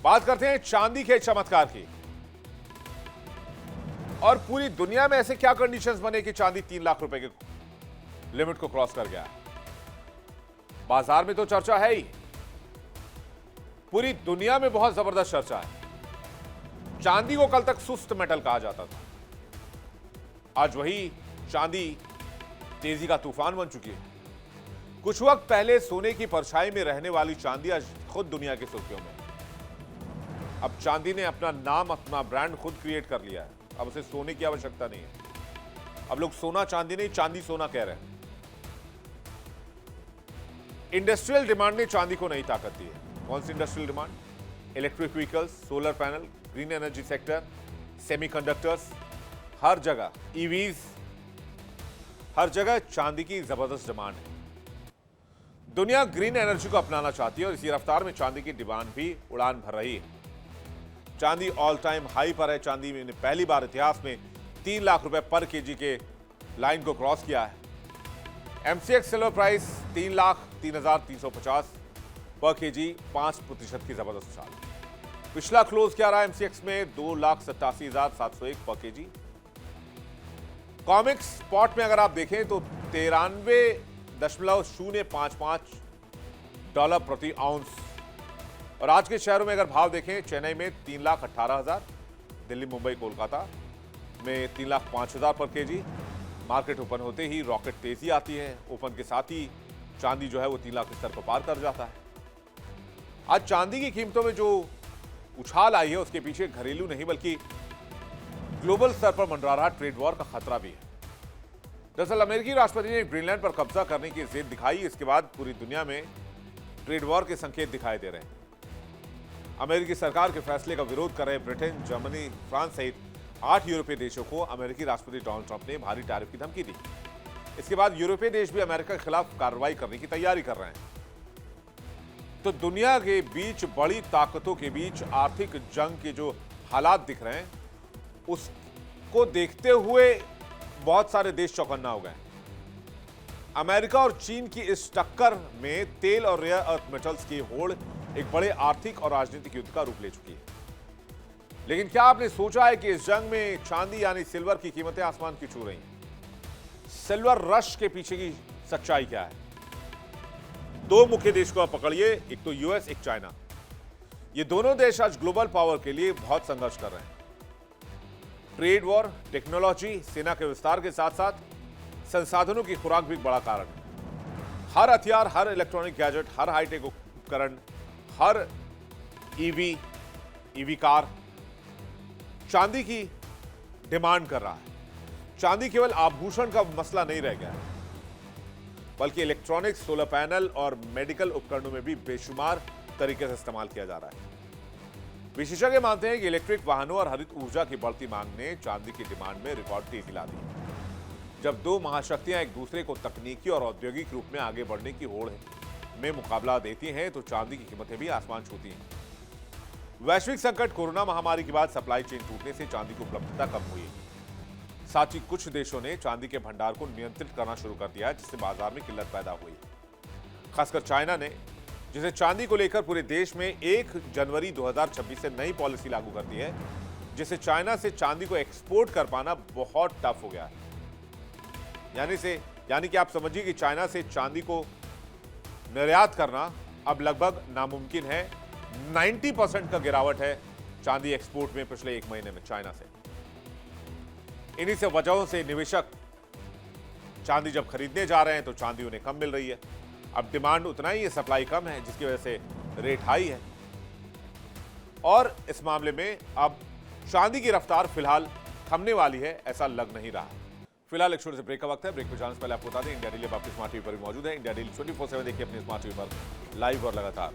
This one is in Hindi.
बात करते हैं चांदी के चमत्कार की। और पूरी दुनिया में ऐसे क्या कंडीशंस बने कि चांदी 3 लाख रुपए के लिमिट को क्रॉस कर गया। बाजार में तो चर्चा है ही, पूरी दुनिया में बहुत जबरदस्त चर्चा है। चांदी को कल तक सुस्त मेटल कहा जाता था, आज वही चांदी तेजी का तूफान बन चुकी है। कुछ वक्त पहले सोने की परछाई में रहने वाली चांदी आज खुद दुनिया की सुर्खियों में। अब चांदी ने अपना नाम, अपना ब्रांड खुद क्रिएट कर लिया है। अब उसे सोने की आवश्यकता नहीं है। अब लोग सोना चांदी नहीं, चांदी सोना कह रहे हैं। इंडस्ट्रियल डिमांड ने चांदी को नई ताकत दी है। कौन सी industrial demand? Electric vehicles, solar panel, green energy sector, semiconductors, हर जगह ईवीज, हर जगह चांदी की जबरदस्त डिमांड है। दुनिया ग्रीन एनर्जी को अपनाना चाहती है और इसी रफ्तार में चांदी की डिमांड भी उड़ान भर रही है। चांदी ऑल टाइम हाई पर है। चांदी ने पहली बार इतिहास में 3 लाख रुपए पर केजी के लाइन को क्रॉस किया है। एमसीएक्स सिल्वर प्राइस 3,03,350 पर केजी, 5% की जबरदस्त उछाल। पिछला क्लोज क्या रहा एमसीएक्स में? 2,87,701 पर केजी। कॉमिक्स स्पॉट में अगर आप देखें तो 93.055 डॉलर प्रति आउंस। और आज के शहरों में अगर भाव देखें, चेन्नई में 3,18,000, दिल्ली, मुंबई, कोलकाता में 3,05,000 पर केजी। मार्केट ओपन होते ही रॉकेट तेजी आती है। ओपन के साथ ही चांदी जो है वो 3 लाख स्तर पर पार कर जाता है। आज चांदी की कीमतों में जो उछाल आई है उसके पीछे घरेलू नहीं बल्कि ग्लोबल स्तर पर मंडरा रहा ट्रेड वॉर का खतरा भी है। दरअसल अमेरिकी राष्ट्रपति ने ग्रीनलैंड पर कब्जा करने की जिद दिखाई। इसके बाद पूरी दुनिया में ट्रेड वॉर के संकेत दिखाई दे रहे हैं। अमेरिकी सरकार के फैसले का विरोध कर रहे ब्रिटेन, जर्मनी, फ्रांस सहित 8 यूरोपीय देशों को अमेरिकी राष्ट्रपति डोनाल्ड ट्रंप ने भारी टैरिफ की धमकी दी। इसके बाद यूरोपीय देश भी अमेरिका के खिलाफ कार्रवाई करने की तैयारी कर रहे हैं। तो दुनिया के बीच, बड़ी ताकतों के बीच आर्थिक जंग के जो हालात दिख रहे हैं उसको देखते हुए बहुत सारे देश चौकन्ना हो गए। अमेरिका और चीन की इस टक्कर में तेल और रेयर अर्थ मेटल्स की होड़ एक बड़े आर्थिक और राजनीतिक युद्ध का रूप ले चुकी है। लेकिन क्या आपने सोचा है कि इस जंग में चांदी यानी सिल्वर की कीमतें आसमान की छू रही हैं? सिल्वर रश के पीछे की सच्चाई क्या है? 2 मुख्य देश को आप पकड़िए, एक तो यूएस, एक चाइना। ये दोनों देश आज ग्लोबल पावर के लिए बहुत संघर्ष कर रहे हैं। ट्रेड वॉर, टेक्नोलॉजी, सेना के विस्तार के साथ साथ संसाधनों की खुराक भी एक बड़ा कारण है। हर हथियार, हर इलेक्ट्रॉनिक गैजेट, हर हाईटेक उपकरण, हर ईवी कार चांदी की डिमांड कर रहा है। चांदी केवल आभूषण का मसला नहीं रह गया है, बल्कि इलेक्ट्रॉनिक्स, सोलर पैनल और मेडिकल उपकरणों में भी बेशुमार तरीके से इस्तेमाल किया जा रहा है। विशेषज्ञ मानते हैं कि इलेक्ट्रिक वाहनों और हरित ऊर्जा की बढ़ती मांग ने चांदी की डिमांड में रिकॉर्ड तेजी ला दी। जब 2 महाशक्तियां एक दूसरे को तकनीकी और औद्योगिक रूप में आगे बढ़ने की होड़ में मुकाबला देती हैं तो चांदी की कीमतें भी आसमान छूती हैं। वैश्विक संकट, कोरोना महामारी के बाद सप्लाई चेन टूटने से चांदी की उपलब्धता कम हुई है। साथ ही कुछ देशों ने चांदी के भंडार को नियंत्रित करना शुरू कर दिया है, जिससे बाजार में किल्लत पैदा हुई। खासकर चाइना ने, जिसे चांदी को लेकर पूरे देश में 1 जनवरी 2026 से नई पॉलिसी लागू कर दी है, जिससे चाइना से चांदी को एक्सपोर्ट कर पाना बहुत टफ हो गया है। यानी कि आप समझिए कि चाइना से चांदी को निर्यात करना अब लगभग नामुमकिन है। 90% का गिरावट है चांदी एक्सपोर्ट में पिछले 1 महीने में चाइना से। इन्हीं से वजहों से निवेशक चांदी जब खरीदने जा रहे हैं तो चांदी उन्हें कम मिल रही है। अब डिमांड उतना ही है, सप्लाई कम है, जिसकी वजह से रेट हाई है। और इस मामले में अब चांदी की रफ्तार फिलहाल थमने वाली है ऐसा लग नहीं रहा। फिलहाल एक छोटे से ब्रेक का वक्त है। ब्रेक में जाने से पहले आपको बता दें, इंडिया डेली आपकी स्मार्ट टीवी पर भी मौजूद है। इंडिया डेली 24/7 देखिए अपनी स्मार्ट टीवी पर लाइव और लगातार।